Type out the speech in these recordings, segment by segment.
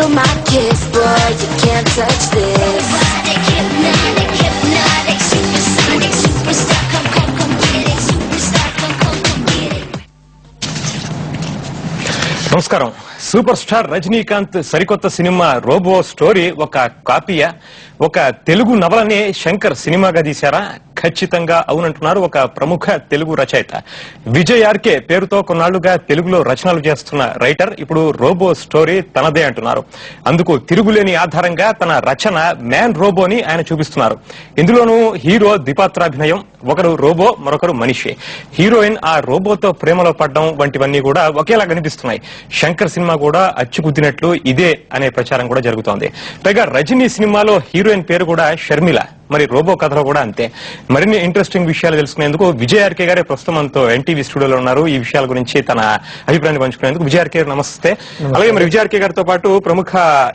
feel my kiss, boy, you can't touch this. Hypnotic, hypnotic, supersonic, superstar, come get it, superstar, come get it. నమస్కారం. Super star Rajinikanth సరికొత్త cinema robo story ఒక కాపీయా, ఒక తెలుగు నవలని శంకర్ సినిమాగా తీశారా? ఖచ్చితంగా అవునంటున్నారు ఒక ప్రముఖ తెలుగు రచయిత. విజయ్ ఆర్కే పేరుతో కొన్నాళ్లుగా తెలుగులో రచనలు చేస్తున్న రైటర్ ఇప్పుడు రోబో స్టోరీ తనదే అంటున్నారు. అందుకు తిరుగులేని ఆధారంగా తన రచన మ్యాన్ రోబోని ఆయన చూపిస్తున్నారు. ఇందులోనూ హీరో ద్విపాత్రాభినయం, ఒకరు రోబో మరొకరు మనిషి. హీరోయిన్ ఆ రోబోతో ప్రేమలో పడడం వంటివన్నీ కూడా ఒకేలా కనిపిస్తున్నాయి. శంకర్ సినిమా కూడా అచ్చుకుద్దినట్లు ఇదే అనే ప్రచారం కూడా జరుగుతోంది. పైగా రజనీ సినిమాలో హీరోయిన్ పేరు కూడా షర్మిల. మరి రోబో కథలో కూడా అంతే. మరిన్ని ఇంట్రెస్టింగ్ విషయాలు తెలుసుకునేందుకు విజయ్ ఆర్కే గారే ప్రస్తుతం మనతో ఎన్టీవీ స్టూడియోలో ఉన్నారు. ఈ విషయాల గురించి తన అభిప్రాయాన్ని పంచుకునేందుకు విజయ్ ఆర్కే గారు నమస్తే. అలాగే మరి విజయ్ ఆర్కే గారితో పాటు ప్రముఖ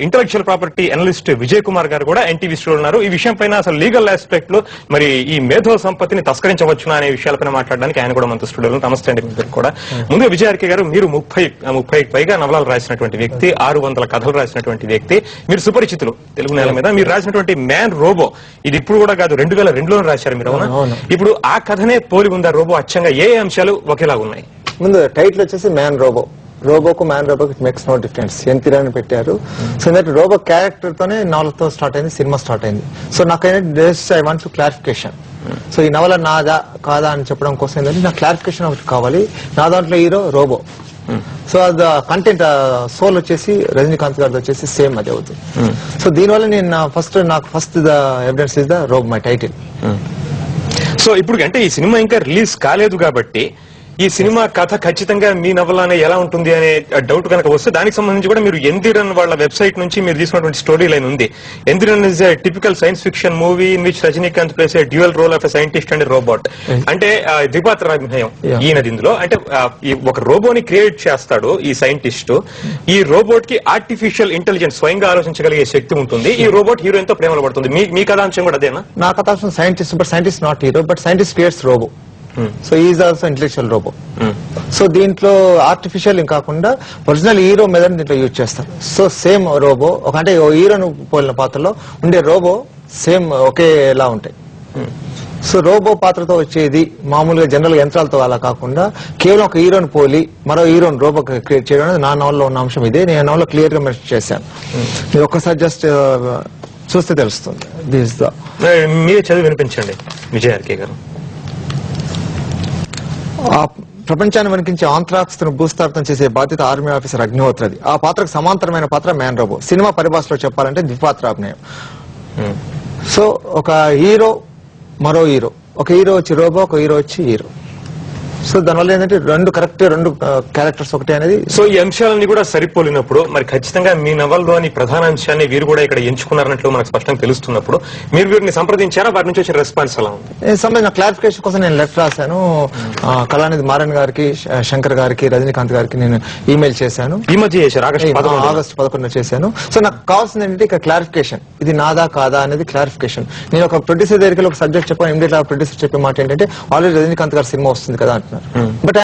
intellectual property analyst Vijay Kumar గారు కూడా ఎన్టీవీ స్టూడియోలో ఉన్నారు. ఈ విషయం పైన అసలు లీగల్ ఆస్పెక్ట్ లో మరి ఈ మేధో సంపత్తిని తస్కరించవచ్చునా అనే విషయాలపైన మాట్లాడడానికి ఆయన కూడా మనతో స్టూడియోలో. నమస్తే అండి మీరు కూడా. ముందుగా విజయ్ ఆర్కే గారు, మీరు 30 పైగా నవలాలు రాసినటువంటి వ్యక్తి, 600 కథలు రాసినటువంటి వ్యక్తి, మీరు సుపరిచితులు తెలుగు నేల మీద. మీరు రాసినటువంటి మ్యాన్ రోబో ఇది ఇప్పుడు కూడా కాదు, 2002లో రాశారు మీరు, అవునా? ఇప్పుడు ఆ కథనే పోలి ఉందా రోబో? అచ్చంగా ఏ అంశాలు ఒకేలాగా ఉన్నాయి? ముందు టైటిల్ వచ్చేసి మ్యాన్ రోబో. రోబోకు మ్యాన్ రోబోకి మేక్స్ నో డిఫరెన్స్, ఎంతిరాని పెట్టారు. సో ఏంటంటే రోబో క్యారెక్టర్ తోనే నవలతో స్టార్ట్ అయింది, సినిమా స్టార్ట్ అయింది. సో నాకైనా I want to clarification. So ఈ నవల నాదా కాదా అని చెప్పడం కోసం ఏంటంటే నాకు క్లారిఫికేషన్ ఒకటి కావాలి. నా దాంట్లో హీరో రోబో. సో అది కంటెంట్ సోల్ వచ్చేసి రజనీకాంత్ గారిది వచ్చేసి సేమ్ అది అవుతుంది. సో దీనివల్ల నేను నాకు first the evidence is the robot my title. So ఇప్పుడు అంటే ఈ సినిమా ఇంకా రిలీజ్ కాలేదు కాబట్టి ఈ సినిమా కథ ఖచ్చితంగా మీ నవలనే ఎలా ఉంటుంది అనే డౌట్ కనుక వస్తే దానికి సంబంధించి కూడా మీరు ఎందిరన్ వాళ్ళ వెబ్సైట్ నుంచి మీరు తీసుకున్నటువంటి స్టోరీ లైన్ ఉంది. Enthiran is a typical science fiction movie in which Rajinikanth plays a dual role of a scientist and robot. అంటే ద్విపాత్రాభినయం ఈయనది ఇందులో. అంటే ఒక రోబోని క్రియేట్ చేస్తాడు ఈ సైంటిస్ట్. ఈ రోబోట్ కి ఆర్టిఫిషియల్ ఇంటెలిజెన్స్, స్వయంగా ఆలోచించగలిగే శక్తి ఉంటుంది. ఈ రోబోట్ హీరోయిన్ తో ప్రేమలో పడుతుంది. మీ కథాంశం కూడా అదేనా? నా కథాంశం scientist, but scientist not hero, but scientist creates robot. So is also intellectual robot. So దీంట్లో ఆర్టిఫిషియల్ కాకుండా ఒరిజినల్ హీరో మీద దీంట్లో యూజ్ చేస్తారు. సో సేమ్ రోబో అంటే హీరోను పోలిన పాత్రలో ఉండే రోబో సేమ్ ఒకేలా ఉంటాయి. సో రోబో పాత్రతో వచ్చేది మామూలుగా జనరల్ యంత్రాలతో అలా కాకుండా కేవలం ఒక హీరోని పోలి మరో హీరోని రోబో క్రియేట్ చేయడం అనేది నా నవల్లో ఉన్న అంశం. ఇదే నేను నవల్లో క్లియర్ గా మెన్షన్ చేశాను. మీరు ఒక్కసారి జస్ట్ చూస్తే తెలుస్తుంది. మీరే చదివి వినిపించండి విజయ్ ఆర్కే గారు. ఆ ప్రపంచాన్ని వణికించే ఆంథ్రాక్స్ ను భూస్థాపితం చేసే బాధ్యత ఆర్మీ ఆఫీసర్ అగ్నిహోత్రది. ఆ పాత్రకు సమాంతరమైన పాత్ర మ్యాన్ రోబో. సినిమా పరిభాషలో చెప్పాలంటే ద్విపాత్రాభినయం. సో ఒక హీరో మరో హీరో, ఒక హీరో వచ్చి రోబో, ఒక హీరో వచ్చి హీరో. సో దానివల్ల ఏంటంటే రెండు క్యారెక్టర్స్ ఒకటే అనేది. సో ఈ అంశాలన్నీ కూడా సరిపోలినప్పుడు మరి ఖచ్చితంగా మీ నవల్లోని ప్రధాన అంశాన్ని వీరు కూడా ఇక్కడ ఎంచుకున్నారన్నట్లు మనకు స్పష్టంగా తెలుస్తున్నప్పుడు మీరు వీరిని సంప్రదించారా? వారి నుంచి వచ్చిన రెస్పాన్స్ ఎలా ఉంది? సంబంధించిన క్లారిఫికేషన్ కోసం నేను లెటర్ రాశాను. కళానిధి మారన్ గారికి, శంకర్ గారికి, రజనీకాంత్ గారికి నేను ఈమెయిల్ చేశాను. ఈ మధ్య చేశారు, ఆగస్టు 11 చేశాను. సో నాకు కావాల్సింది ఏంటంటే ఇక క్లారిఫికేషన్, ఇది నాదా కాదా అనేది క్లారిఫికేషన్. నేను ఒక ప్రొడ్యూసర్ దగ్గరికి ఒక సబ్జెక్ట్ చెప్పాను, ఇమీడియట్ గా ప్రొడ్యూసర్ చెప్పే మాట ఏంటంటే ఆల్రెడీ రజనీకాంత్ గారి సినిమా వస్తుంది కదా అంటున్నారు. బట్